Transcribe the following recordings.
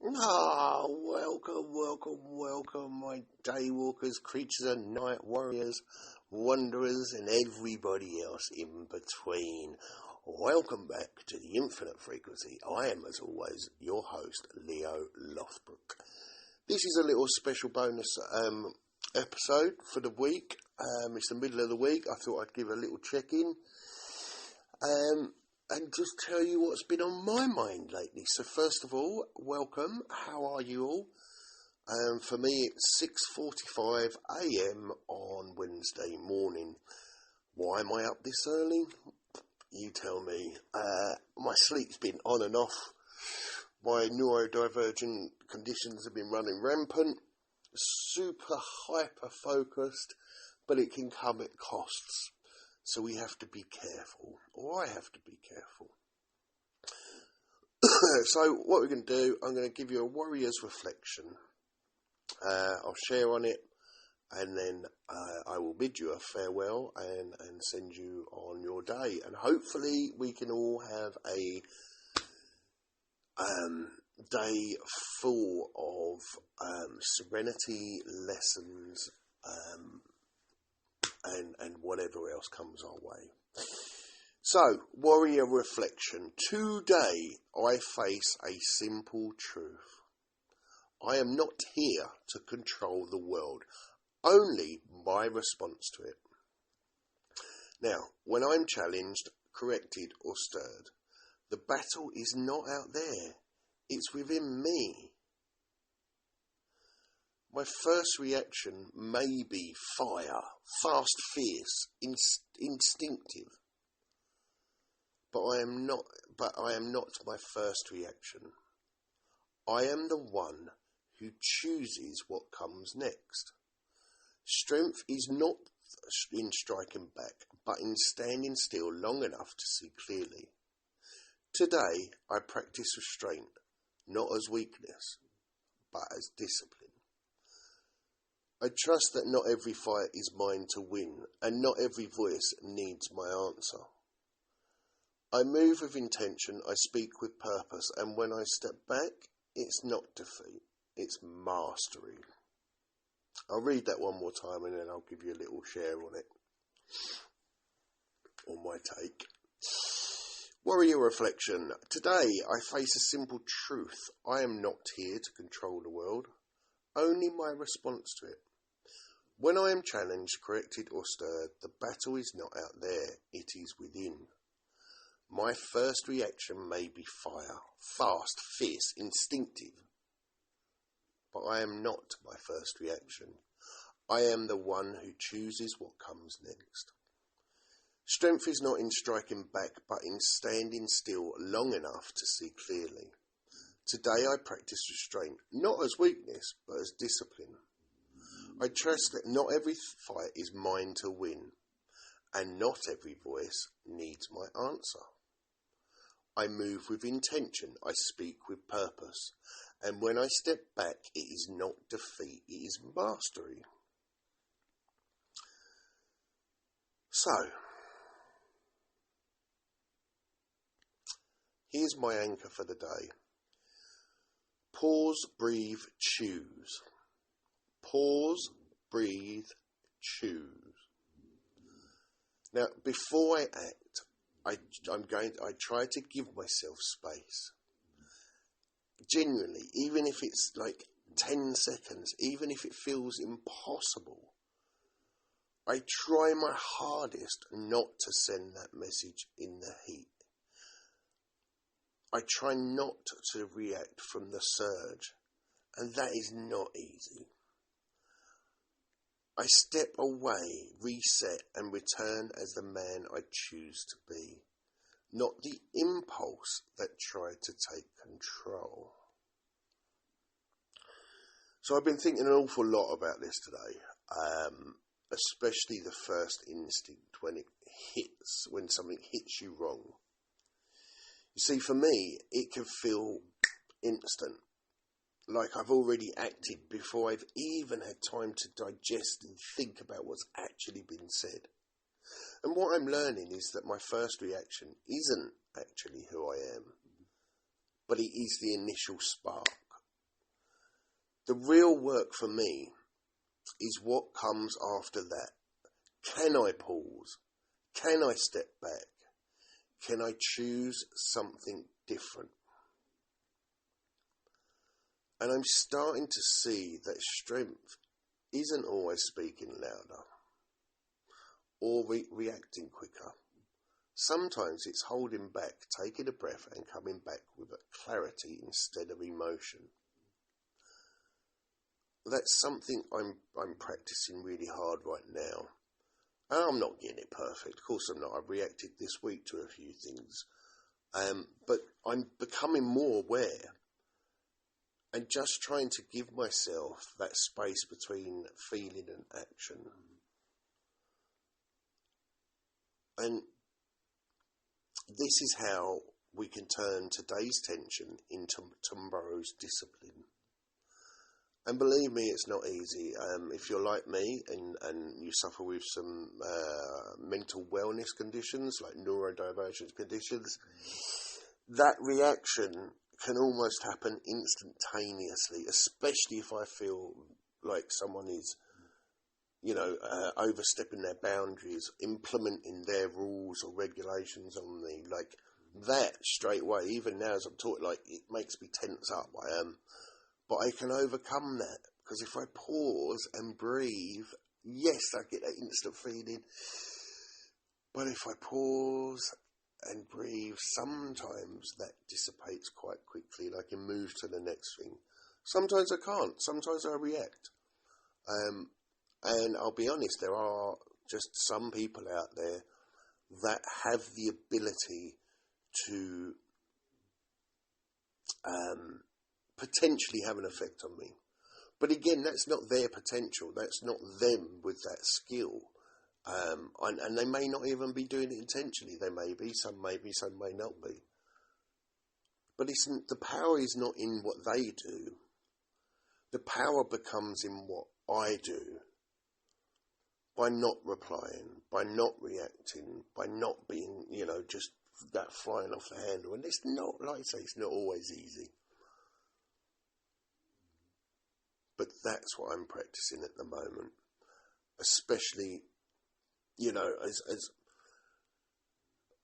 Welcome, my daywalkers, creatures of night, warriors, wanderers, and everybody else in between. Welcome back to the Infinite Frequency. I am, as always, your host, Leo Lothbrook. This is a little special bonus episode for the week. It's the middle of the week. I thought I'd give a little check-in. And just tell you what's been on my mind lately. So first of all, welcome. How are you all? For me, it's 6:45 a.m. on Wednesday morning. Why am I up this early? You tell me. My sleep's been on and off. My neurodivergent conditions have been running rampant. Super hyper-focused, but it can come at costs. So we have to be careful, or I have to be careful. So what we're going to do, I'm going to give you a warrior's reflection. I'll share on it, and then I will bid you a farewell and send you on your day. And hopefully we can all have a day full of serenity, lessons, and whatever else comes our way. So, warrior reflection. Today I face a simple truth. I am not here to control the world, only my response to it. Now, when I'm challenged, corrected or stirred, the battle is not out there, it's within me. My first reaction may be fire, fast, fierce, instinctive. But I am not my first reaction. I am the one who chooses what comes next. Strength is not in striking back, but in standing still long enough to see clearly. Today, I practice restraint, not as weakness, but as discipline. I trust that not every fight is mine to win, and not every voice needs my answer. I move with intention, I speak with purpose, and when I step back, it's not defeat, it's mastery. I'll read that one more time and then I'll give you a little share on it, on my take. Warrior reflection. Today I face a simple truth. I am not here to control the world, only my response to it. When I am challenged, corrected or stirred, the battle is not out there, it is within. My first reaction may be fire, fast, fierce, instinctive. But I am not my first reaction. I am the one who chooses what comes next. Strength is not in striking back, but in standing still long enough to see clearly. Today I practice restraint, not as weakness, but as discipline. I trust that not every fight is mine to win, and not every voice needs my answer. I move with intention, I speak with purpose, and when I step back, it is not defeat, it is mastery. So, here's my anchor for the day. Pause, breathe, choose. Pause, breathe, choose. Now, before I act, I try to give myself space. Genuinely, even if it's like 10 seconds, even if it feels impossible, I try my hardest not to send that message in the heat. I try not to react from the surge, and that is not easy. I step away, reset, and return as the man I choose to be, not the impulse that tried to take control. So I've been thinking an awful lot about this today, especially the first instinct when something hits you wrong. You see, for me, it can feel instant. Like I've already acted before I've even had time to digest and think about what's actually been said. And what I'm learning is that my first reaction isn't actually who I am, but it is the initial spark. The real work for me is what comes after that. Can I pause? Can I step back? Can I choose something different? And I'm starting to see that strength isn't always speaking louder or reacting quicker. Sometimes it's holding back, taking a breath and coming back with a clarity instead of emotion. That's something I'm practicing really hard right now. And I'm not getting it perfect. Of course I'm not. I've reacted this week to a few things. But I'm becoming more aware and just trying to give myself that space between feeling and action. And this is how we can turn today's tension into tomorrow's discipline. And believe me, it's not easy. If you're like me and you suffer with some mental wellness conditions, like neurodivergent conditions, that reaction can almost happen instantaneously, especially if I feel like someone is, overstepping their boundaries, implementing their rules or regulations on me. Like that straight away, even now as I'm talking, like it makes me tense up. But I can overcome that, because if I pause and breathe, yes, I get that instant feeling. But if I pause and breathe, sometimes that dissipates quite quickly and I can move to the next thing. Sometimes I can't. Sometimes I react. And I'll be honest, there are just some people out there that have the ability to potentially have an effect on me. But again, that's not their potential. That's not them with that skill. And they may not even be doing it intentionally. They may be, some may not be. But the power is not in what they do. The power becomes in what I do. By not replying, by not reacting, by not being, just that flying off the handle. And it's not, like I say, it's not always easy. But that's what I'm practicing at the moment. Especially, as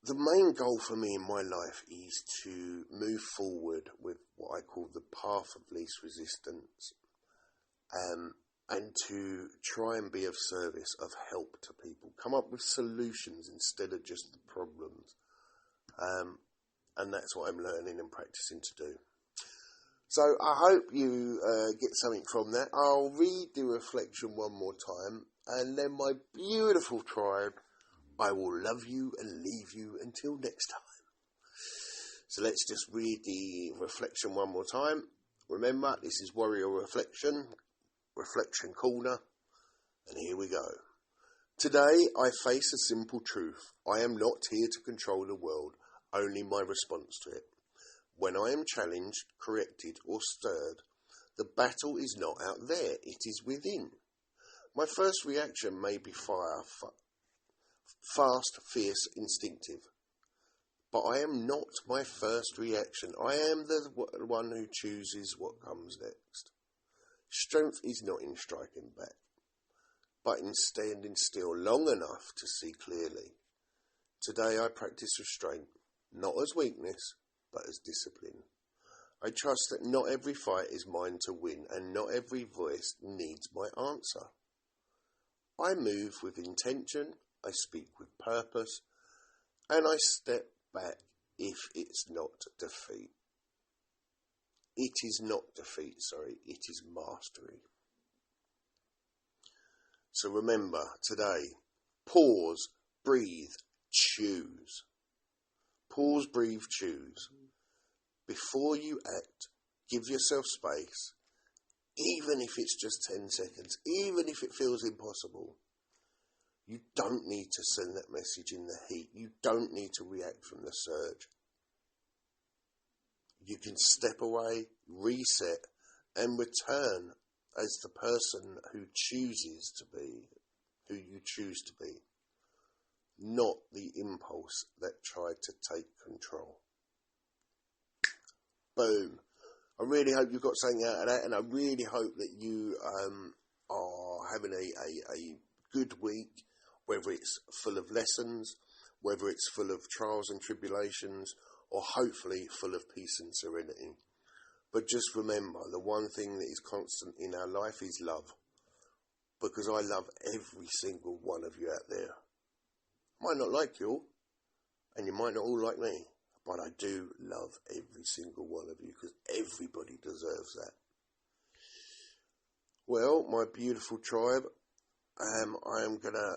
the main goal for me in my life is to move forward with what I call the path of least resistance. And to try and be of service, of help to people. Come up with solutions instead of just the problems. And that's what I'm learning and practicing to do. So I hope you get something from that. I'll read the reflection one more time. And then my beautiful tribe, I will love you and leave you until next time. So let's just read the reflection one more time. Remember, this is Warrior Reflection Corner, and here we go. Today I face a simple truth. I am not here to control the world, only my response to it. When I am challenged, corrected or stirred, the battle is not out there, it is within. My first reaction may be fast, fierce, instinctive. But I am not my first reaction. I am the one who chooses what comes next. Strength is not in striking back, but in standing still long enough to see clearly. Today I practice restraint, not as weakness, but as discipline. I trust that not every fight is mine to win, and not every voice needs my answer. I move with intention, I speak with purpose, and I step back if it's not defeat. It is not defeat, it is mastery. So remember, today, pause, breathe, choose. Pause, breathe, choose. Before you act, give yourself space, even if it's just 10 seconds, even if it feels impossible. You don't need to send that message in the heat. You don't need to react from the surge. You can step away, reset, and return as the person who chooses to be, who you choose to be, not the impulse that tried to take control. Boom. I really hope you got something out of that, and I really hope that you are having a good week, whether it's full of lessons, whether it's full of trials and tribulations, or hopefully full of peace and serenity. But just remember, the one thing that is constant in our life is love. Because I love every single one of you out there. I might not like you all, and you might not all like me, but I do love every single one of you, because everybody deserves that. Well, my beautiful tribe, I am going to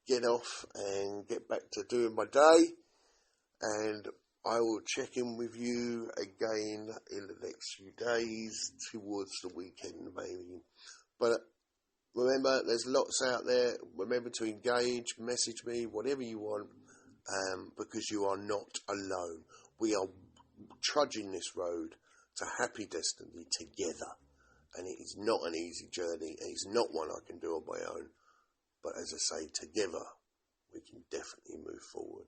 get off and get back to doing my day, and I will check in with you again in the next few days, towards the weekend maybe. But remember, there's lots out there. Remember to engage, message me, whatever you want, because you are not alone. We are trudging this road to happy destiny together. And it is not an easy journey. It is not one I can do on my own. But as I say, together, we can definitely move forward.